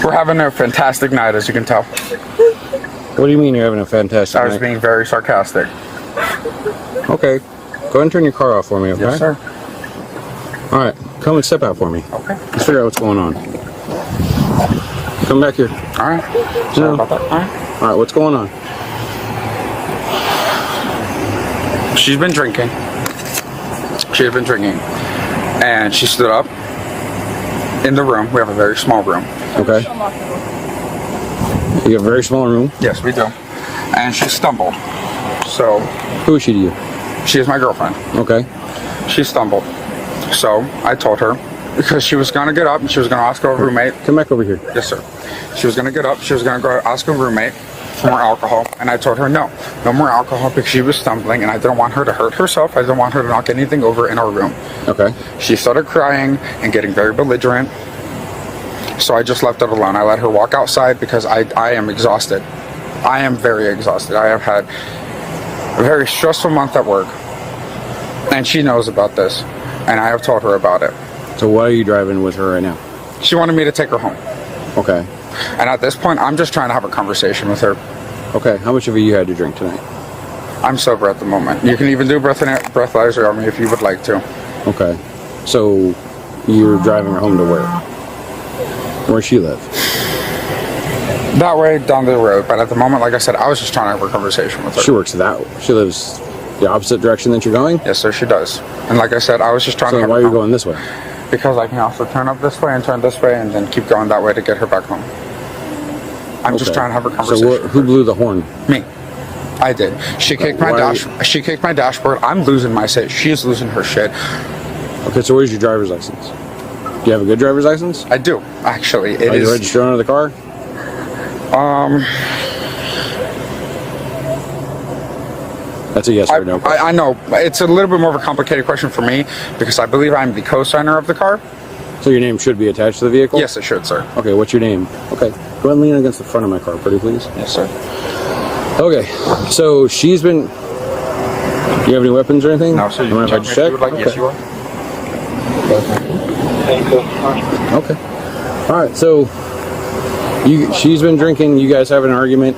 We're having a fantastic night, as you can tell. What do you mean you're having a fantastic night? I was being very sarcastic. Okay. Go ahead and turn your car off for me, okay? Yes, sir. All right. Come and step out for me. Okay. Let's figure out what's going on. Come back here. All right. Sorry about that. All right. All right. What's going on? She's been drinking. She had been drinking. And she stood up in the room. We have a very small room. Okay. You have a very small room? Yes, we do. And she stumbled. So. Who is she to you? She is my girlfriend. Okay. She stumbled. So I told her, because she was going to get up and she was going to ask her roommate. Come back over here. Yes, sir. She was going to get up. She was going to go ask her roommate for more alcohol. And I told her no more alcohol, because she was stumbling and I didn't want her to hurt herself. I didn't want her to knock anything over in our room. Okay. She started crying and getting very belligerent. So I just left it alone. I let her walk outside because I am exhausted. I am very exhausted. I have had a very stressful month at work. And she knows about this. And I have told her about it. So why are you driving with her right now? She wanted me to take her home. Okay. And at this point, I'm just trying to have a conversation with her. Okay. How much have you had to drink tonight? I'm sober at the moment. You can even do breathalyzer on me if you would like to. Okay. So you're driving her home to where? Where she live? That way, down the road. But at the moment, like I said, I was just trying to have a conversation with her. She works that way. She lives the opposite direction that you're going? Yes, sir, she does. And like I said, I was just trying to have why are you going this way? Because I can also turn up this way and turn this way and then keep going that way to get her back home. I'm just trying to have a conversation. So who blew the horn? Me. I did. She kicked my She kicked my dashboard. I'm losing my shit. She's losing her shit. Okay, so where's your driver's license? Do you have a good driver's license? I do, actually. Are you registered under the car? That's a yes or no question. I know. It's a little bit more of a complicated question for me because I believe I'm the co-signer of the car. So your name should be attached to the vehicle? Yes, it should, sir. Okay, what's your name? Okay, go ahead and lean against the front of my car, pretty please. Yes, sir. Okay, so she's been... Do you have any weapons or anything? No, sir. You mind if I just check? Okay. Yes, you are. Okay. All right, so she's been drinking, you guys have an argument,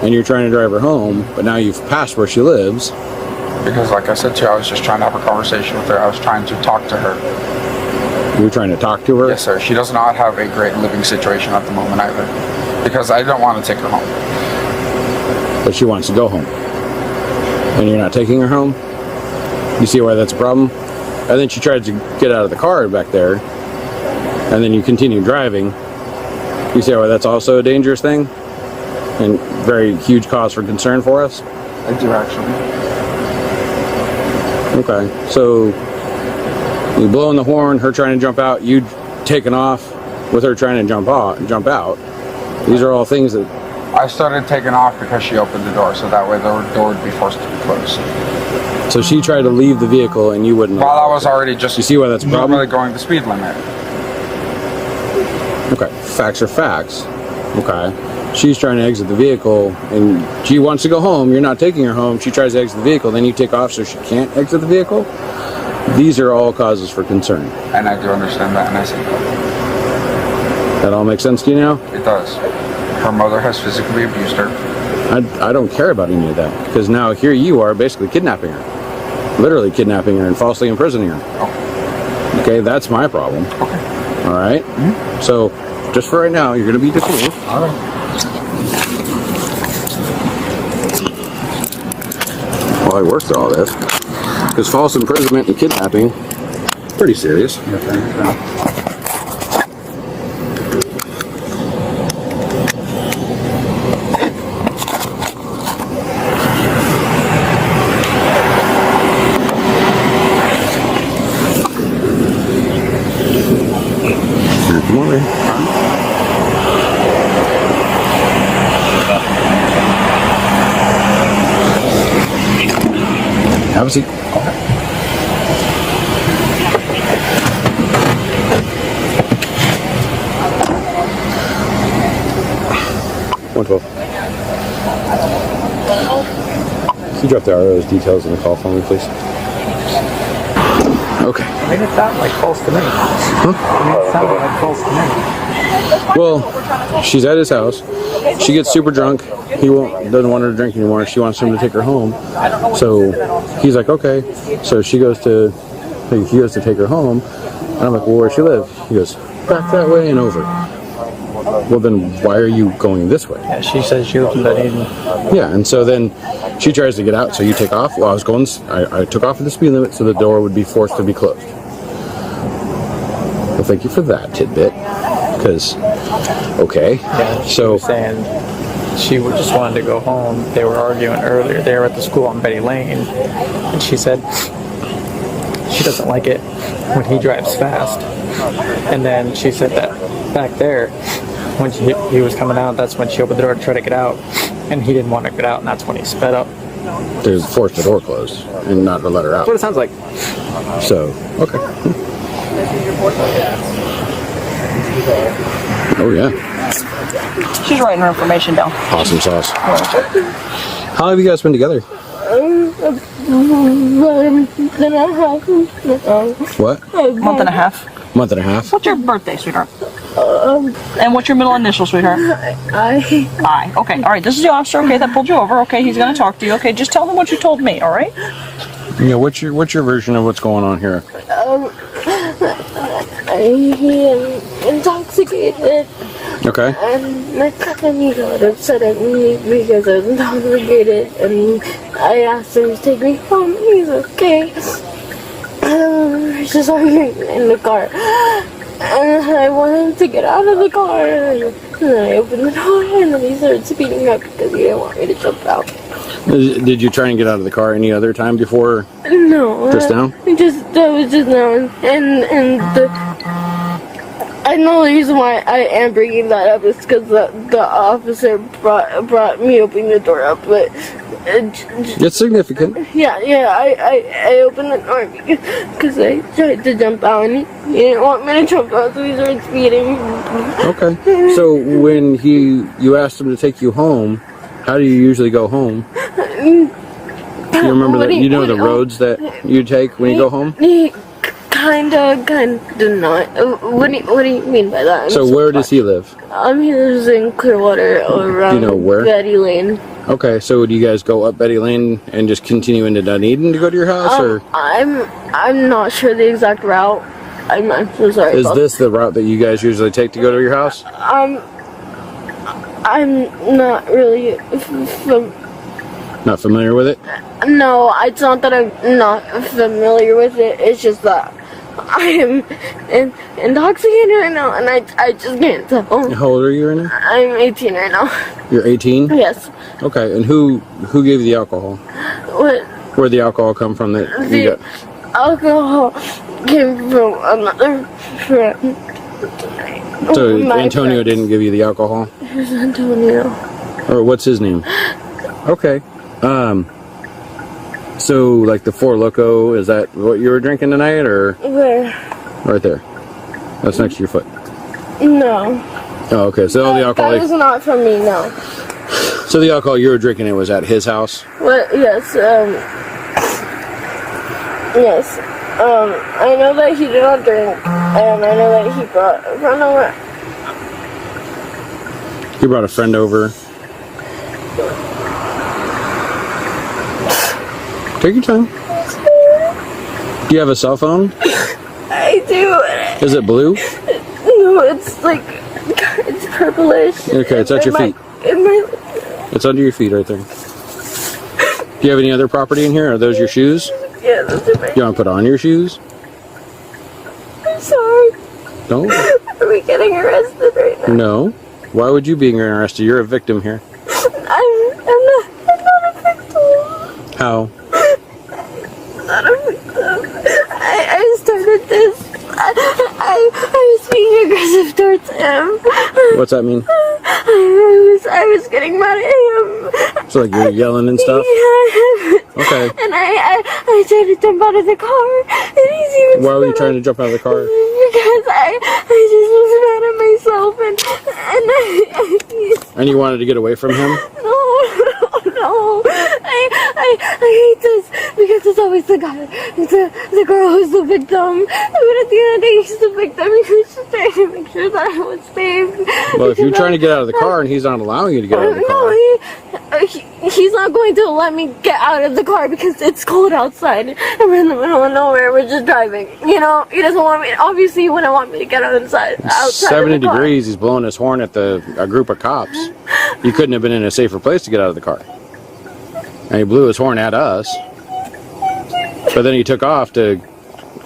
and you're trying to drive her home, but now you've passed where she lives. Because like I said to you, I was just trying to have a conversation with her. I was trying to talk to her. You were trying to talk to her? Yes, sir. She does not have a great living situation at the moment either. Because I don't want to take her home. But she wants to go home. And you're not taking her home? You see why that's a problem? And then she tried to get out of the car back there, and then you continue driving. You see why that's also a dangerous thing? And very huge cause for concern for us? I do, actually. Okay, so you blowing the horn, her trying to jump out, you taking off with her trying to jump out. These are all things that... I started taking off because she opened the door, so that way the door would be forced to be closed. So she tried to leave the vehicle and you wouldn't... While I was already just... You see why that's a problem? Normally going the speed limit. Okay, facts are facts. Okay. She's trying to exit the vehicle and she wants to go home. You're not taking her home. She tries to exit the vehicle, then you take off so she can't exit the vehicle. These are all causes for concern. And I do understand that, and I see that. That all makes sense to you now? It does. Her mother has physically abused her. I don't care about any of that, because now here you are basically kidnapping her. Literally kidnapping her and falsely imprisoning her. Oh. Okay, that's my problem. Okay. All right? Mm-hmm. So, just for right now, you're going to be detained. All right. Well, I worked through all this. Because false imprisonment and kidnapping, pretty serious. Come on, man. Have a seat. Okay. 112. Can you drop the RO's details in the call for me, please? Okay. I mean, it sounded like false to me. Huh? I mean, it sounded like false to me. Well, she's at his house. She gets super drunk. He doesn't want her to drink anymore. She wants him to take her home. So he's like, okay. So he goes to take her home. And I'm like, well, where does she live? He goes, back that way and over. Well, then why are you going this way? Yeah, she says she lives in Dunedin. Yeah, and so then she tries to get out. So you take off. Well, I took off at the speed limit, so the door would be forced to be closed. Well, thank you for that tidbit. Because, okay. Yeah, she So was saying she just wanted to go home. They were arguing earlier. They were at the school on Betty Lane, and she said she doesn't like it when he drives fast. And then she said that back there, when he was coming out, that's when she opened the door to try to get out, and he didn't want to get out, and that's when he sped up. they forced the door closed and not to let her out. That's what it sounds like. So, okay. Oh, yeah. She's writing her information down. Awesome sauce. How have you guys been together? What? Month and a half. Month and a half? What's your birthday, sweetheart? And what's your middle initial, sweetheart? I. Okay, all right. This is the officer, okay, that pulled you over. Okay, he's going to talk to you. Okay, just tell him what you told me, all right? Yeah, what's your version of what's going on here? He intoxicated, Okay. and he got upset at me because I was intoxicated, and I asked him to take me home. He's okay. He's just arguing in the car, and I wanted him to get out of the car, and then I opened the door, and then he started speeding up because he didn't want me to jump out. Did you try and get out of the car any other time before? No. Just now? That was just now, and I know the reason why I am bringing that up is because the officer brought me opening the door up, but It's significant. I opened the door because I tried to jump out and he didn't want me to jump out, so he started speeding. Okay. So when you asked him to take you home, how do you usually go home? Do you remember that? You know the roads that you take when you go home? Kinda not. What do you mean by that? So where does he live? He lives in Clearwater around Do you know where? Betty Lane. Okay, so do you guys go up Betty Lane and just continue into Dunedin to go to your house, or I'm not sure the exact route. I'm so sorry. is this the route that you guys usually take to go to your house? I'm not really Not familiar with it? No, it's not that I'm not familiar with it. It's just that I am intoxicated right now, and I just can't tell. How old are you right now? I'm 18 right now. You're 18? Yes. Okay, and who gave you the alcohol? What? Where'd the alcohol come from that you The got? alcohol came from another friend. So My Antonio friend. didn't give you the alcohol? Who's Antonio? Or what's his name? Okay. So like the Four Loko, is that what you were drinking tonight, or Where? right there? That's next to your foot. No. Oh, okay. So all the alcohol, That was not from me, no. so the alcohol you were drinking, it was at his house. What? Yes, yes. I know that he did not drink, and I know that he brought a friend over. He brought a friend over. Take your time. Do you have a cell phone? I do. Is it blue? No, it's like, it's purplish. Okay, it's at your feet. It's under your feet right there. Do you have any other property in here? Are those your shoes? Yeah, those are my. You want to put on your shoes? I'm sorry. No. Are we getting arrested right now? No. Why would you be arrested? You're a victim here. I'm not a victim. How? Not a victim. I started this. I was being aggressive towards him. What's that mean? I was getting mad at him. So like you're yelling and stuff? Yeah. Okay. And I tried to jump out of the car, and he's even. Why were you trying to jump out of the car? Because I just was mad at myself, and And you wanted to get away from him? no. I hate this because It's always the guy, the girl who's the victim. But at the end of the day, he's the victim. He was just trying to make sure that I was safe. Well, if you're trying to get out of the car and he's not allowing you to get out of the car. He's not going to let me get out of the car because it's cold outside and we're in the middle of nowhere. We're just driving. You know, he doesn't want me. Obviously, he wouldn't want me to get outside. 70 of the car. degrees, he's blowing his horn at a group of cops. You couldn't have been in a safer place to get out of the car. And he blew his horn at us. But then he took off to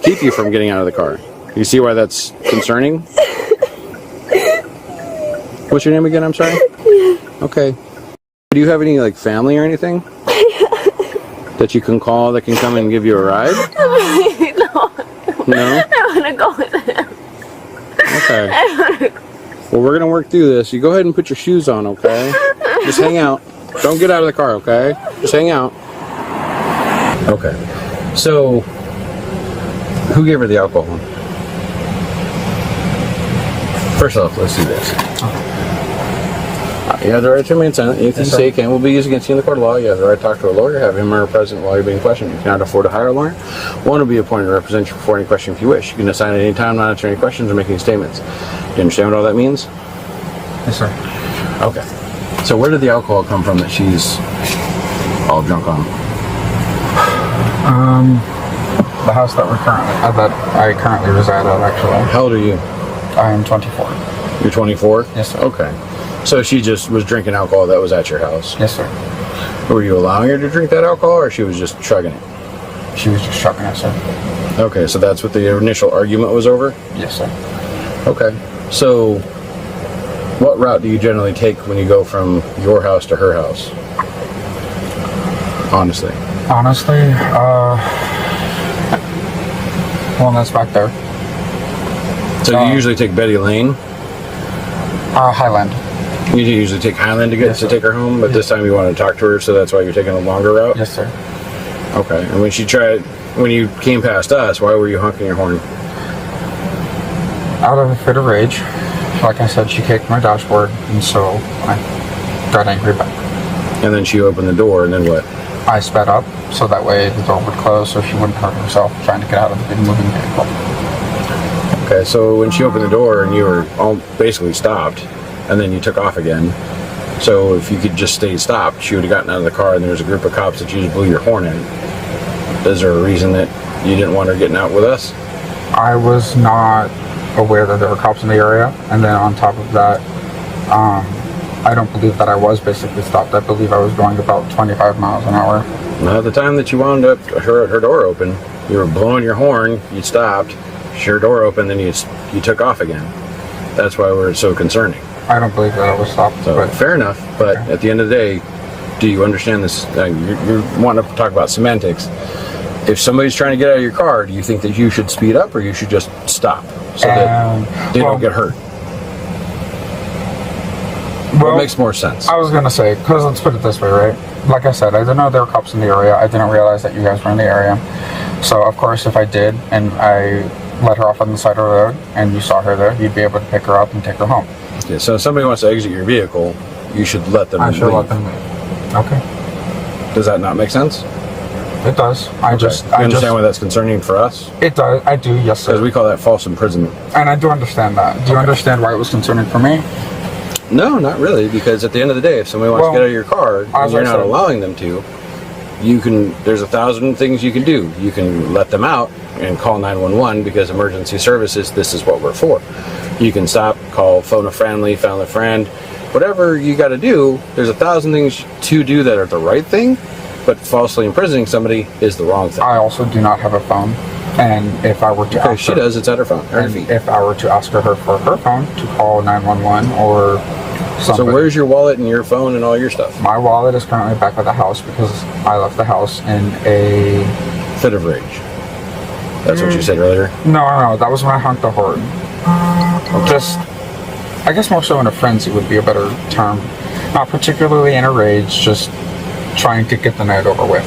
keep you from getting out of the car. You see why that's concerning? What's your name again? I'm sorry? Okay. Do you have any like family or anything that you can call that can come and give you a ride? No? I want to go with him. Okay. Well, we're going to work through this. You go ahead and put your shoes on, okay? Just hang out. Don't get out of the car, okay? Just hang out. Okay. So, who gave her the alcohol? First off, let's do this. You have the right to remain silent. Anything you say can will be used against you in the court of law. You have the right to talk to a lawyer, have him or her present while you're being questioned. You cannot afford to hire a lawyer. One will be appointed to represent you before any question if you wish. You can assign at any time, not answer any questions or make any statements. Do you understand what all that means? Yes, sir. Okay. So where did the alcohol come from that she's all drunk on? The house that I currently reside at, actually. How old are you? I am 24. You're 24? Yes, sir. Okay. So she just was drinking alcohol that was at your house? Yes, sir. Were you allowing her to drink that alcohol, or she was just chugging it? She was just chugging it, sir. Okay, so that's what the initial argument was over? Yes, sir. Okay. So what route do you generally take when you go from your house to her house? Honestly. Honestly, one that's back there. So you usually take Betty Lane? Highland. You usually take Highland to Yes, sir. take her home, but this time you want to talk to her, so that's why you're taking a longer route? Yes, sir. Okay. And when you came past us, why were you honking your horn? Out of a fit of rage. Like I said, she kicked my dashboard, and so I got angry back. And then she opened the door, and then what? I sped up, so that way the door would close, so she wouldn't hurt herself trying to get out of the big moving vehicle. Okay, so when she opened the door and you were all basically stopped, and then you took off again, so if you could just stay stopped, she would have gotten out of the car and there was a group of cops that you just blew your horn at. Is there a reason that you didn't want her getting out with us? I was not aware that there were cops in the area, and then on top of that, I don't believe that I was basically stopped. I believe I was going about 25 miles an hour. Now, at the time that you wound up her door open, you were blowing your horn, you stopped, your door opened, then you took off again. That's why we're so concerning. I don't believe that I was stopped. So but fair enough, but okay. at the end of the day, do you understand this? You're wanting to talk about semantics. If somebody's trying to get out of your car, do you think that you should speed up or you should just stop so that they don't get hurt? What makes more sense? I was gonna say, because let's put it this way, right? Like I said, I didn't know there were cops in the area. I didn't realize that you guys were in the area. So of course, if I did, and I let her off on the side of the road, and you saw her there, you'd be able to pick her up and take her home. Okay, so if somebody wants to exit your vehicle, you should let them I should leave. let them leave. Okay. Does that not make sense? It does. You understand why that's concerning for us? It does. I do. Yes, Because sir. we call that false imprisonment. And I do understand that. Do you understand why it was concerning for me? No, not really, because at the end of the day, if somebody wants to get out of your car and you're not allowing them to, there's 1,000 things you can do. You can let them out and call 911 because emergency services, this is what we're for. You can stop, call, phone a family friend, whatever you got to do, there's 1,000 things to do that are the right thing, but falsely imprisoning somebody is the wrong thing. I also do not have a phone, and if I were to ask she her, does, it's at her phone, her and feet. if I were to ask her for her phone to call 911 or something. So where's your wallet and your phone and all your stuff? My wallet is currently back at the house because I left the house in a fit of rage. That's what you said earlier? No, that was when I honked the horn. Just, I guess more so in a frenzy would be a better term. Not particularly in a rage, just trying to get the night over with.